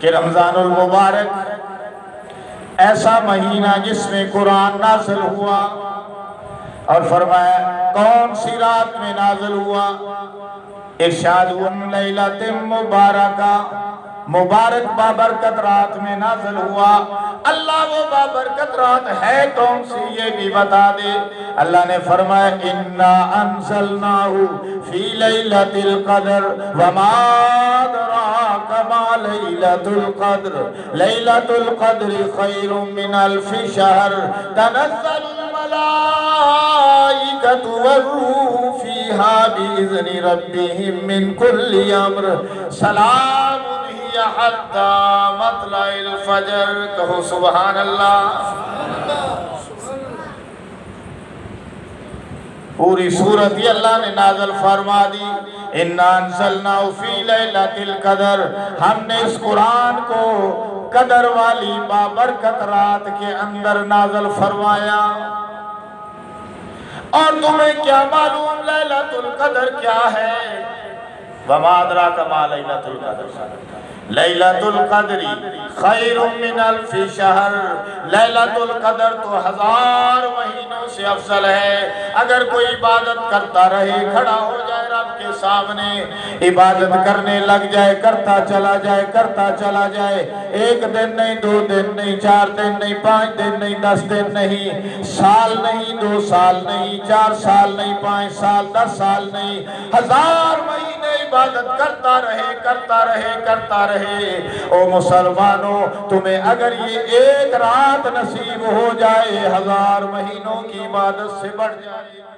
کہ رمضان المبارک ایسا مہینہ جس میں قرآن نازل ہوا، اور فرمایا کون سی رات میں نازل ہوا؟ ارشاد ہوا لیلۃ مبارکہ، مبارک بابرکت رات میں نازل ہوا۔ اللہ وہ بابرکت رات ہے کون سی یہ بھی بتا دے۔ اللہ نے فرمایا انا انزلناہ فی لیلۃ القدر وما ادراک ما لیلۃ القدر لیلۃ القدر خیر من الف شہر تنزل الملائکۃ والروح فیہا بإذن ربہم من کل امر سلام حتی مطلع الفجر۔ کہو سبحان اللہ۔ پوری سورت ہی اللہ نے نازل فرما دی۔ اِنَّا أَنزَلْنَاهُ فِي لَيْلَةِ الْقَدْرِ، ہم نے اس قرآن کو قدر والی بابرکت رات کے اندر نازل فرمایا۔ اور تمہیں کیا معلوم لیلۃ القدر کیا ہے؟ وَمَا أَدْرَاكَ مَا لَيْلَةُ الْقَدْرِ لیلۃ القدر خیر من الف شہر۔ لیلۃ القدر تو 1000 مہینوں سے افضل ہے۔ اگر کوئی عبادت کرتا رہے، کھڑا ہو جائے رب کے سامنے، عبادت کرنے لگ جائے، کرتا چلا جائے، کرتا چلا جائے، 1 دن نہیں، 2 دن نہیں، 4 دن نہیں، 5 دن نہیں، 10 دن نہیں، سال نہیں، 2 سال نہیں، 4 سال نہیں، 5 سال، 10 سال نہیں، 1000 مہینے عبادت کرتا رہے، کرتا رہے، کرتا رہے۔ او مسلمانوں، تمہیں اگر یہ 1 رات نصیب ہو جائے، 1000 مہینوں کی عبادت سے بڑھ جائے۔